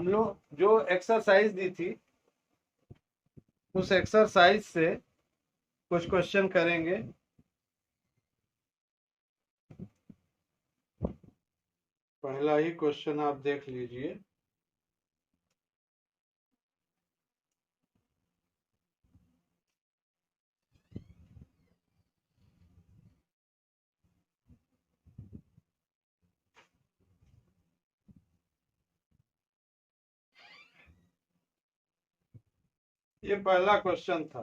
हम लोग जो एक्सरसाइज दी थी उस एक्सरसाइज से कुछ क्वेश्चन करेंगे। पहला ही क्वेश्चन आप देख लीजिए। ये पहला क्वेश्चन था।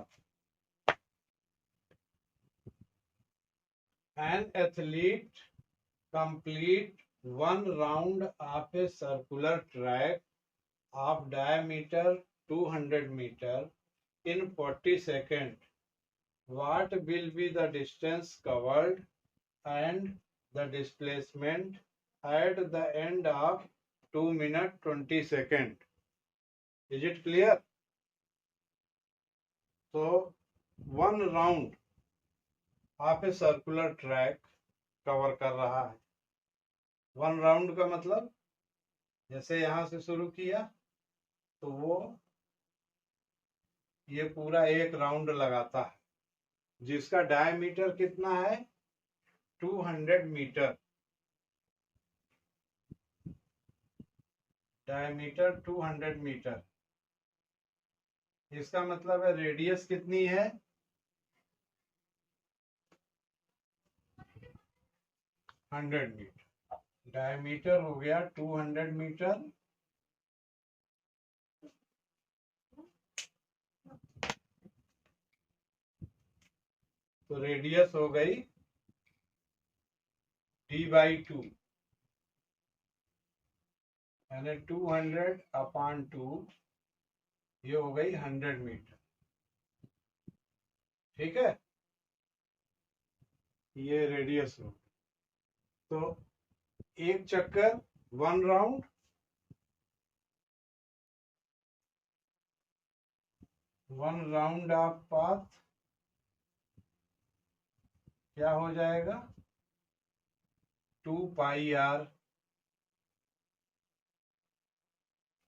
An athlete complete one round of a circular track of diameter 200 meter in 40 seconds. What will be the distance covered and the displacement at the end of 2 minutes 20 seconds? Is it clear? So, one round of a circular track cover कर रहा है। One round का मतलब जैसे यहां से शुरू किया तो वो ये पूरा एक राउंड लगाता है जिसका डायमीटर कितना है 200 मीटर। Diameter 200 metre. इसका मतलब है रेडियस कितनी है 100 मीटर। डायमीटर हो गया 200 मीटर, तो रेडियस हो गई d/2 यानी 200/2, ये हो गई 100 मीटर। ठीक है, ये रेडियस हो। तो एक चक्कर one round, one round of path क्या हो जाएगा 2πr।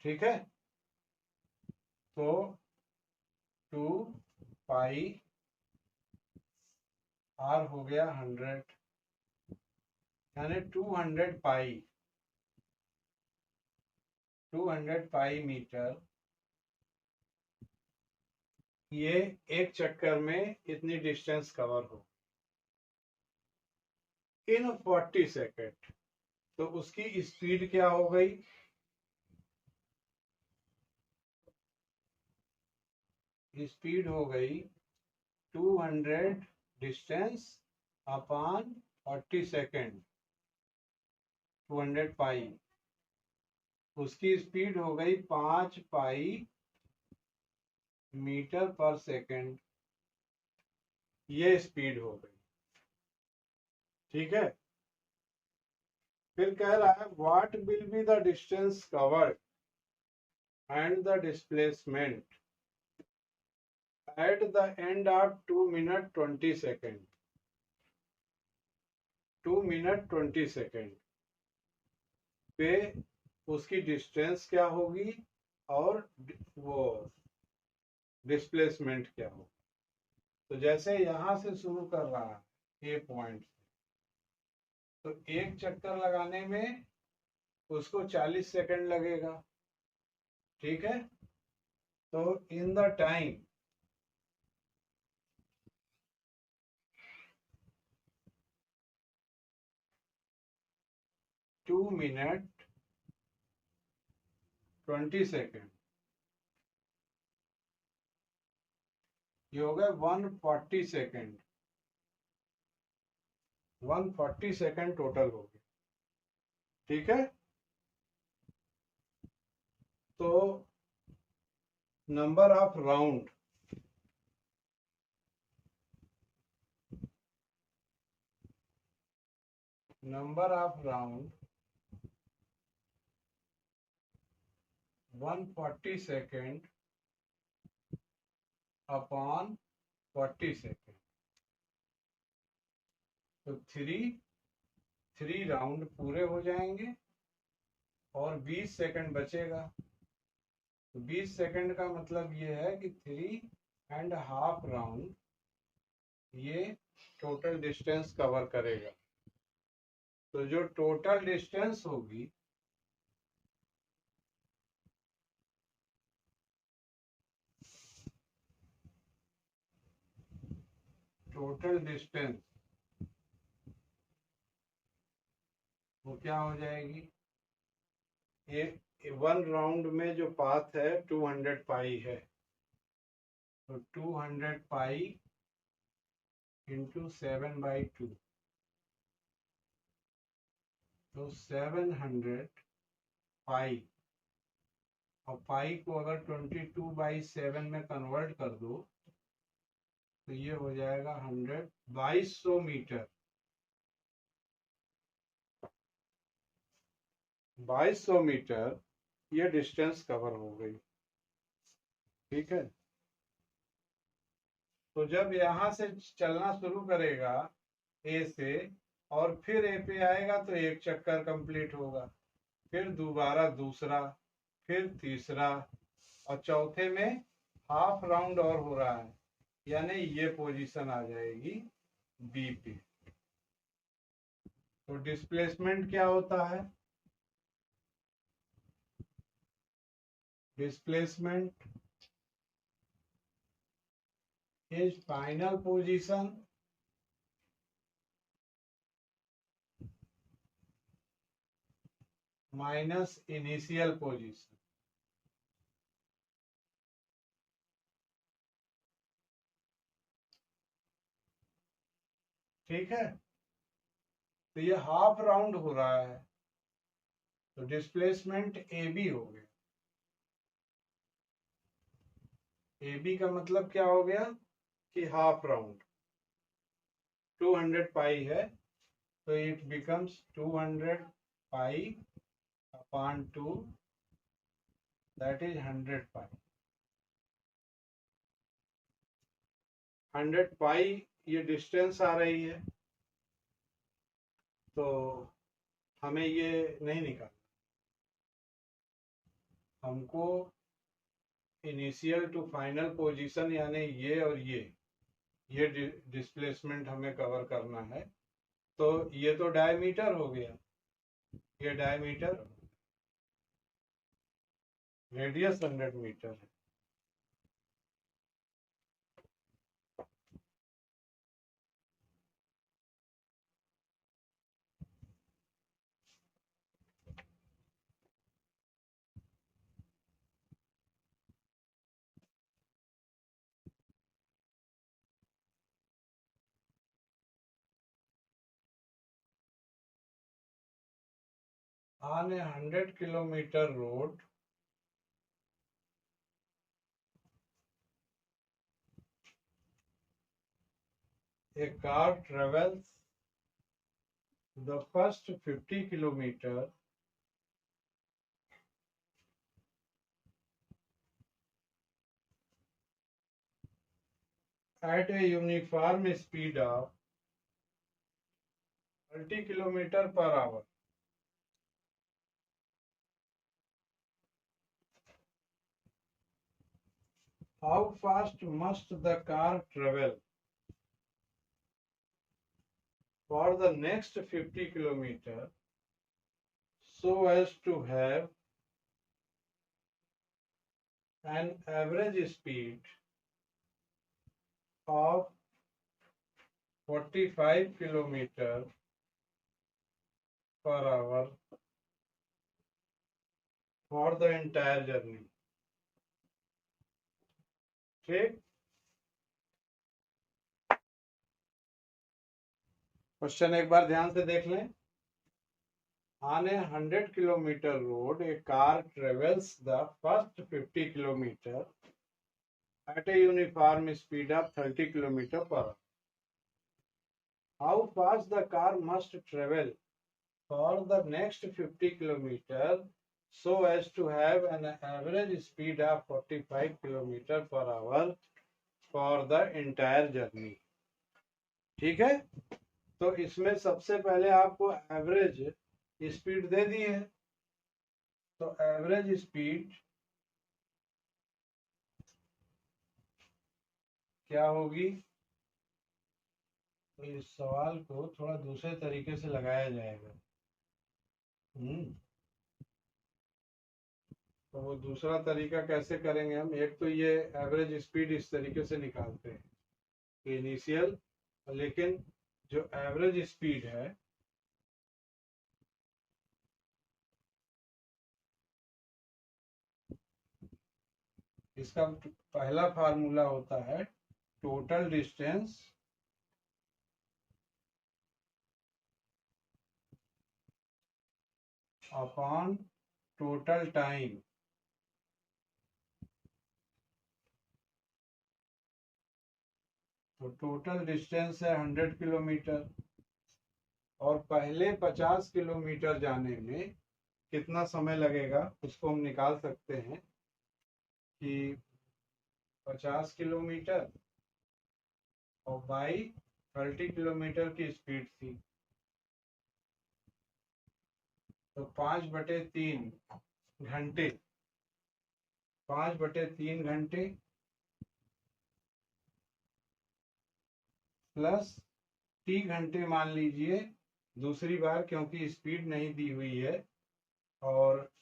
ठीक है, तो 2πr हो गया 100 यानी 200 पाई मीटर। ये एक चक्कर में इतनी डिस्टेंस कवर हो इन 40 सेकेंड। तो उसकी स्पीड क्या हो गई स्पीड हो गई 200 डिस्टेंस अपॉन 40 सेकेंड 200 पाई। उसकी स्पीड हो गई 5 पाई मीटर पर सेकेंड। ये स्पीड हो गई। ठीक है, फिर कह रहा है what will be the distance covered and the displacement at the end of 2 minute 20 second. 2 minute 20 second पे उसकी डिस्टेंस क्या होगी और वो डिस्प्लेसमेंट क्या होगा। तो जैसे यहां से शुरू कर रहा है ए पॉइंट से, तो एक चक्कर लगाने में उसको 40 सेकंड लगेगा। ठीक है, तो in the time 2 minute 20 second, ये हो गए 140 सेकेंड। 140 सेकेंड टोटल हो गए। ठीक है, तो number of round number of round 140 second upon 40 second, तो 3 राउंड पूरे हो जाएंगे और 20 सेकंड बचेगा। तो 20 सेकंड का मतलब ये है कि 3.5 राउंड ये टोटल डिस्टेंस कवर करेगा। तो जो टोटल डिस्टेंस होगी वो क्या हो जाएगी, एक 1 राउंड में जो पाथ है 200 पाई है, तो 200 पाई इंटू 7/2, तो 700 पाई, और पाई को अगर 22/7 में कन्वर्ट कर दो तो ये हो जाएगा 2200 मीटर। 2200 मीटर ये डिस्टेंस कवर हो गई। ठीक है, तो जब यहाँ से चलना शुरू करेगा ए से और फिर ए पे आएगा तो एक चक्कर कंप्लीट होगा, फिर दोबारा दूसरा, फिर तीसरा, और चौथे में हाफ राउंड और हो रहा है, यानी ये पोजीशन आ जाएगी बी पे। तो डिस्प्लेसमेंट क्या होता है, displacement is final position minus initial position. ठीक है, तो ये हाफ राउंड हो रहा है, तो डिस्प्लेसमेंट ए बी हो गया। ए बी का मतलब क्या हो गया कि हाफ राउंड 200 पाई है, तो it becomes 200 pi upon 2, that is 100 पाई। 100 पाई ये डिस्टेंस आ रही है, तो हमें ये नहीं निकालना, हमको इनिशियल टू फाइनल पोजीशन यानी ये और ये डिस्प्लेसमेंट हमें कवर करना है। तो ये तो डायमीटर हो गया, ये डायमीटर, रेडियस 100 मीटर है। On a 100 kilometer road, a car travels the first 50 kilometer at a uniform speed of 30 kilometer per hour. How fast must the car travel for the next 50 kilometer so as to have an average speed of 45 kilometer per hour for the entire journey? ठीक, question एक बार ध्यान से देख लें। On a 100 kilometer road, a car travels the first 50 kilometer at a uniform speed of 30 kilometer per hour. How fast the car must travel for the next 50 kilometer so as to have an average speed of 45 kilometer per hour for the entire journey? ठीक है, तो इसमें सबसे पहले आपको average speed दे दी है, तो average speed क्या होगी? तो इस सवाल को थोड़ा दूसरे तरीके से लगाया जाएगा। तो वो दूसरा तरीका कैसे करेंगे हम? एक तो ये एवरेज स्पीड इस तरीके से निकालते हैं इनिशियल, लेकिन जो एवरेज स्पीड है इसका पहला फार्मूला होता है total distance upon total time. तो टोटल डिस्टेंस है 100 किलोमीटर और पहले 50 किलोमीटर जाने में कितना समय लगेगा उसको हम निकाल सकते हैं कि 50 किलोमीटर और बाई 30 किलोमीटर की स्पीड थी, तो 5/3 घंटे, 5/3 घंटे प्लस टी घंटे मान लीजिए दूसरी बार, क्योंकि स्पीड नहीं दी हुई है और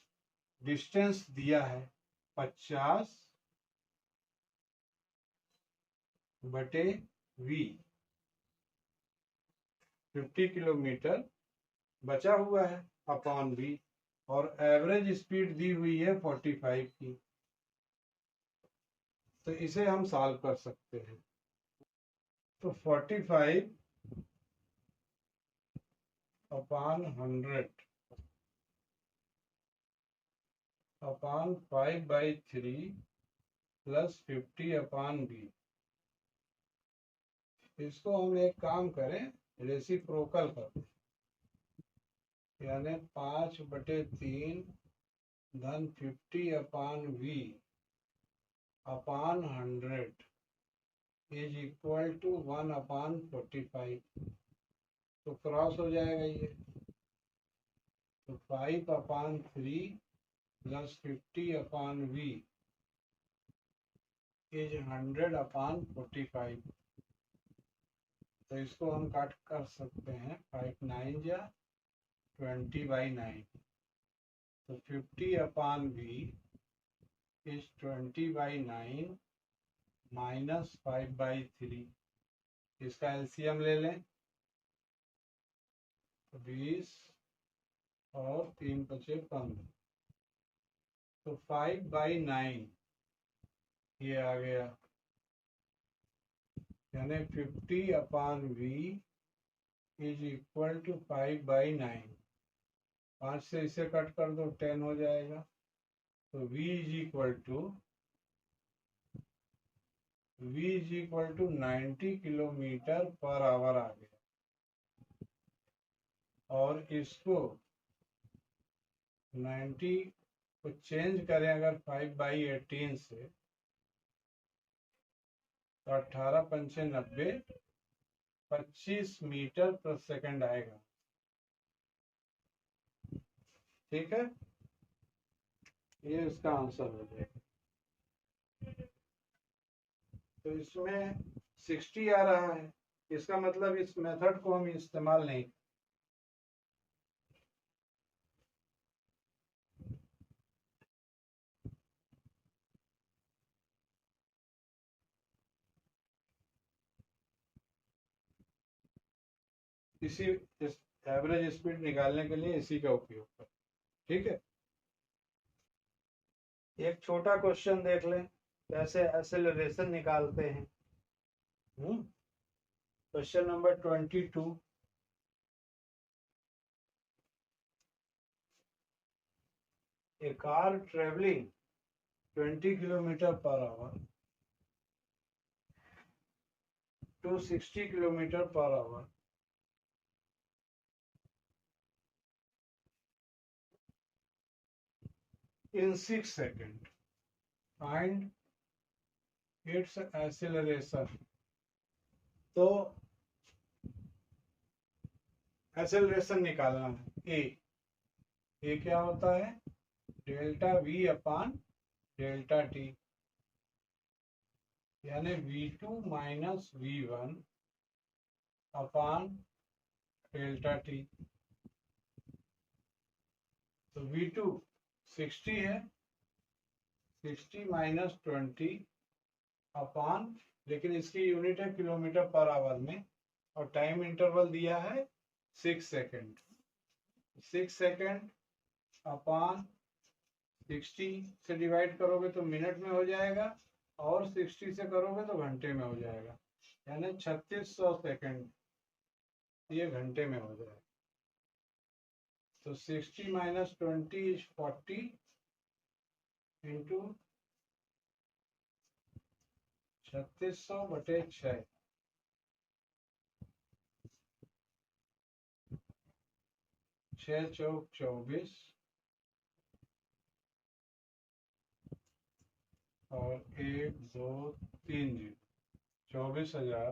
डिस्टेंस दिया है 50/v, 50 किलोमीटर बचा हुआ है अपॉन v, और एवरेज स्पीड दी हुई है 45 की। तो इसे हम सॉल्व कर सकते हैं। तो 45 upon 100 upon 5/3 plus 50 upon v। इसको हम एक काम करें, रेसिप्रोकल कर, यानी 5/3 धन 50 upon v upon 100 is equal to 1/45। तो क्रॉस हो जाएगा ये, तो 5/3 प्लस 50 अपॉन v इज 100/45। तो इसको हम काट कर सकते हैं, 5 9 जा 20/9। तो 50 अपॉन v इज 20/9 माइनस 5/3। इसका एलसीएम ले लें, 20 और 3 × 5 15। तो 5/9 ये आ गया, यानी 50 upon v is equal to 5/9। 5 से इसे कट कर दो, 10 हो जाएगा। तो v is equal to 90 kilometre per hour आ गया। और इसको 90 को चेंज करें अगर 5/18 से, तो 18 पंचे 90, 25 मीटर प्रति सेकंड आएगा। ठीक है, ये इसका आंसर हो जाएगा। तो इसमें 60 आ रहा है, इसका मतलब इस मेथड को हम इस्तेमाल नहीं। इसी इस एवरेज स्पीड निकालने के लिए इसी का उपयोग कर। ठीक है, एक छोटा क्वेश्चन देख लें कैसे एक्सेलरेशन निकालते हैं। Question number 22। A car traveling 20 kilometer per hour to 60 kilometer per hour in 6 seconds. Find its acceleration. तो एक्सेलरेशन निकालना है। ए क्या होता है? Delta v upon delta T. यानी V2 माइनस V1 अपान डेल्टा टी। तो V2 60 है, 60 माइनस 20 अपान, लेकिन इसकी यूनिट है किलोमीटर पर आवर में, और टाइम इंटरवल दिया है 6 सेकेंड। 6 सेकेंड अपान 60 से डिवाइड करोगे तो मिनट में हो जाएगा, और 60 से करोगे तो घंटे में हो जाएगा, यानी 3600 सेकेंड ये घंटे में हो जाएगा। तो 60 माइनस 20 इज 40 इंटू 3600 बटे 6, 6 चौक 24 और 1 2 3 zero, 24,000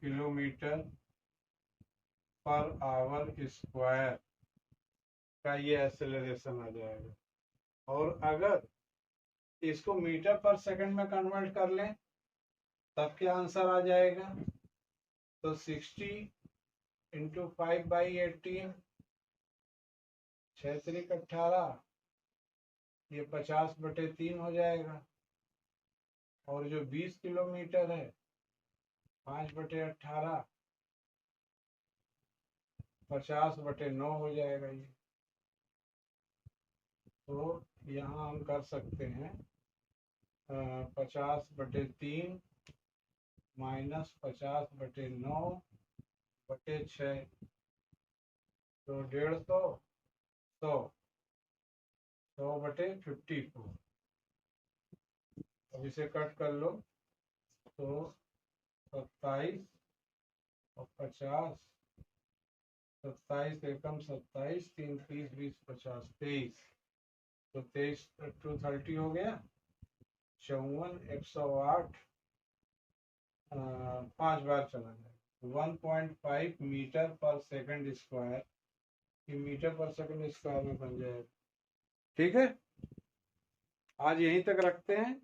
kilometre per our square का ये एक्सेलरेशन आ जाएगा। और अगर इसको मीटर पर सेकंड में कन्वर्ट कर लें तब क्या आंसर आ जाएगा? तो 60 इंटू 5/18, 6 3 18, ये 50/3 हो जाएगा। और जो 20 किलोमीटर है 5/18, 50/9 हो जाएगा ये। तो यहाँ हम कर सकते हैं 50/3 माइनस 50/9 बटे 6, तो 150, 100/54। अब इसे कट कर लो तो 27 और 50, 27 एकम 27, 3 30 20 50 23, तो 23 230 हो गया। 54 108 5 बार चला जाएगा। 1.5 मीटर पर सेकंड स्क्वायर, ये मीटर पर सेकंड स्क्वायर में बन जाएगा। ठीक है, आज यहीं तक रखते हैं।